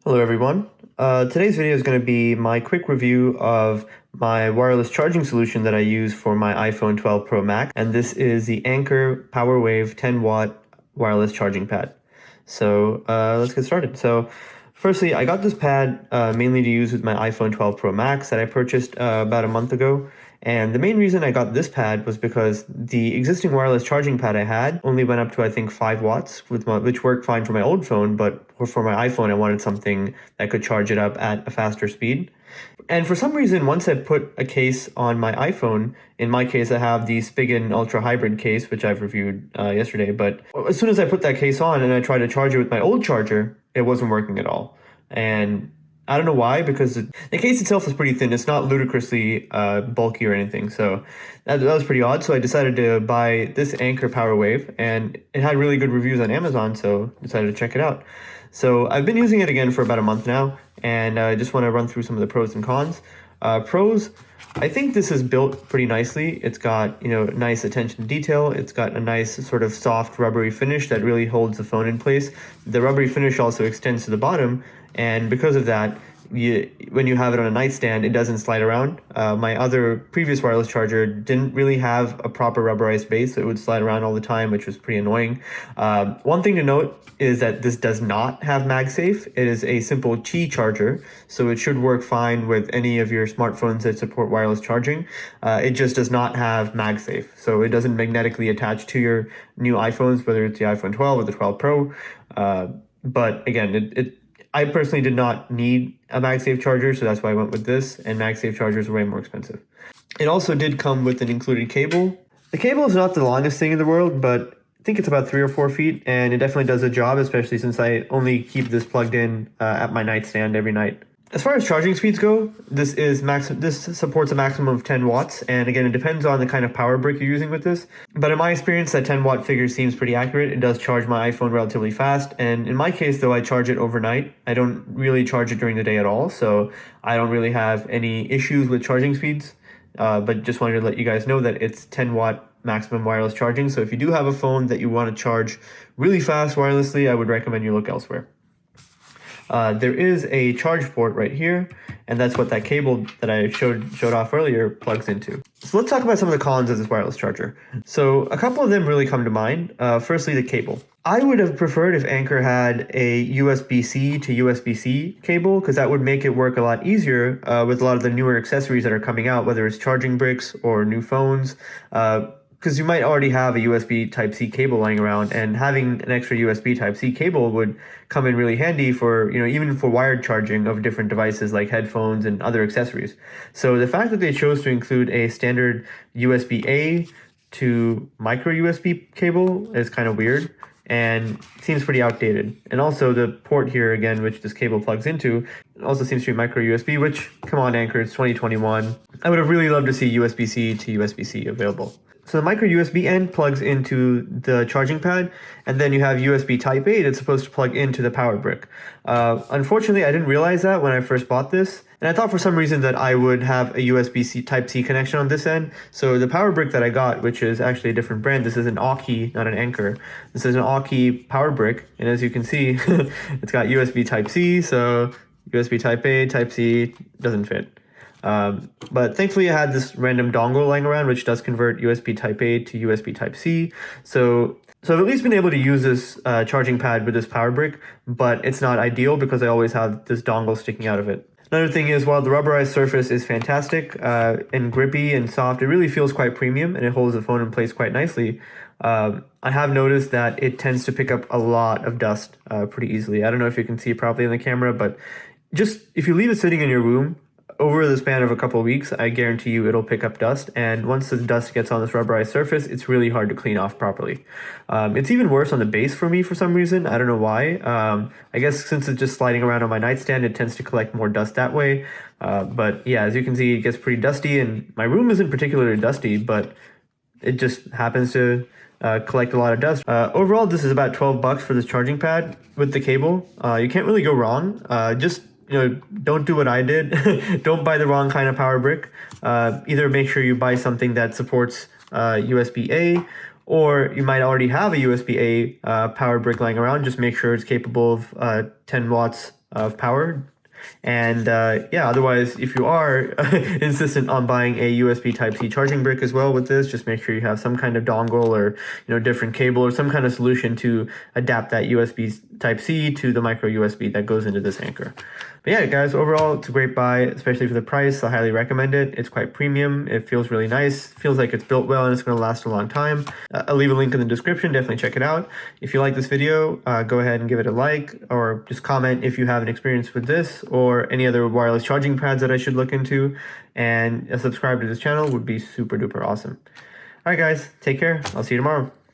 Hello everyone. Today's video is going to be my quick review of my wireless charging solution that I use for my iPhone 12 Pro Max, and this is the Anker PowerWave 10 watt wireless charging pad. So let's get started. So firstly, I got this pad mainly to use with my iPhone 12 Pro Max that I purchased about a month ago. And the main reason I got this pad was because the existing wireless charging pad I had only went up to, I think, 5 watts, which worked fine for my old phone, but for my iPhone, I wanted something that could charge it up at a faster speed. And for some reason, once I put a case on my iPhone, in my case, I have the Spigen Ultra Hybrid case, which I've reviewed yesterday, but as soon as I put that case on and I tried to charge it with my old charger, it wasn't working at all. And I don't know why, because the case itself is pretty thin. It's not ludicrously bulky or anything. So that was pretty odd. So I decided to buy this Anker PowerWave, and it had really good reviews on Amazon, so decided to check it out. So I've been using it again for about a month now, and I just want to run through some of the pros and cons. Pros, I think this is built pretty nicely. It's got, nice attention to detail. It's got a nice sort of soft rubbery finish that really holds the phone in place. The rubbery finish also extends to the bottom, and because of that, when you have it on a nightstand, it doesn't slide around. My other previous wireless charger didn't really have a proper rubberized base, so it would slide around all the time, which was pretty annoying. One thing to note is that this does not have MagSafe. It is a simple Qi charger, so it should work fine with any of your smartphones that support wireless charging. It just does not have MagSafe, so it doesn't magnetically attach to your new iPhones, whether it's the iPhone 12 or the 12 Pro. But again, I personally did not need a MagSafe charger, so that's why I went with this, and MagSafe chargers are way more expensive. It also did come with an included cable. The cable is not the longest thing in the world, but I think it's about 3 or 4 feet, and it definitely does the job, especially since I only keep this plugged in at my nightstand every night. As far as charging speeds go, this supports a maximum of 10 watts, and again, it depends on the kind of power brick you're using with this. But in my experience, that 10 watt figure seems pretty accurate. It does charge my iPhone relatively fast, and in my case, though, I charge it overnight. I don't really charge it during the day at all, so I don't really have any issues with charging speeds. But just wanted to let you guys know that it's 10 watt maximum wireless charging. So if you do have a phone that you want to charge really fast wirelessly, I would recommend you look elsewhere. There is a charge port right here, and that's what that cable that I showed off earlier plugs into. So let's talk about some of the cons of this wireless charger. So a couple of them really come to mind. Firstly, the cable. I would have preferred if Anker had a USB-C to USB-C cable, because that would make it work a lot easier with a lot of the newer accessories that are coming out, whether it's charging bricks or new phones. Because you might already have a USB Type-C cable lying around, and having an extra USB Type-C cable would come in really handy for, even for wired charging of different devices like headphones and other accessories. So the fact that they chose to include a standard USB-A to micro USB cable is kind of weird and seems pretty outdated. And also the port here, again, which this cable plugs into, also seems to be micro USB, which, come on, Anker, it's 2021. I would have really loved to see USB-C to USB-C available. So the micro USB end plugs into the charging pad, and then you have USB Type A that's supposed to plug into the power brick. Unfortunately, I didn't realize that when I first bought this, and I thought for some reason that I would have a USB-C Type-C connection on this end. So the power brick that I got, which is actually a different brand, this is an Aukey, not an Anker. This is an Aukey power brick, and as you can see, it's got USB Type-C, so USB Type A, Type-C doesn't fit. But thankfully I had this random dongle lying around which does convert USB Type A to USB Type C. So I've at least been able to use this charging pad with this power brick, but it's not ideal because I always have this dongle sticking out of it. Another thing is, while the rubberized surface is fantastic and grippy and soft, it really feels quite premium and it holds the phone in place quite nicely. I have noticed that it tends to pick up a lot of dust pretty easily. I don't know if you can see it properly in the camera, but just if you leave it sitting in your room, over the span of a couple of weeks, I guarantee you it'll pick up dust, and once the dust gets on this rubberized surface, it's really hard to clean off properly. It's even worse on the base for me for some reason. I don't know why. I guess since it's just sliding around on my nightstand, it tends to collect more dust that way. But yeah, as you can see, it gets pretty dusty, and my room isn't particularly dusty, but it just happens to collect a lot of dust. Overall, this is about $12 for this charging pad with the cable. You can't really go wrong. Just don't do what I did. Don't buy the wrong kind of power brick. Either make sure you buy something that supports USB-A, or you might already have a USB-A power brick lying around. Just make sure it's capable of 10 watts of power. And yeah, otherwise, if you are insistent on buying a USB Type-C charging brick as well with this, just make sure you have some kind of dongle or different cable or some kind of solution to adapt that USB Type-C to the micro USB that goes into this Anker. But yeah, guys, overall, it's a great buy, especially for the price. I highly recommend it. It's quite premium. It feels really nice. Feels like it's built well and it's going to last a long time. I'll leave a link in the description. Definitely check it out. If you like this video, go ahead and give it a like, or just comment if you have an experience with this or any other wireless charging pads that I should look into. And subscribe to this channel would be super duper awesome. All right, guys, take care. I'll see you tomorrow.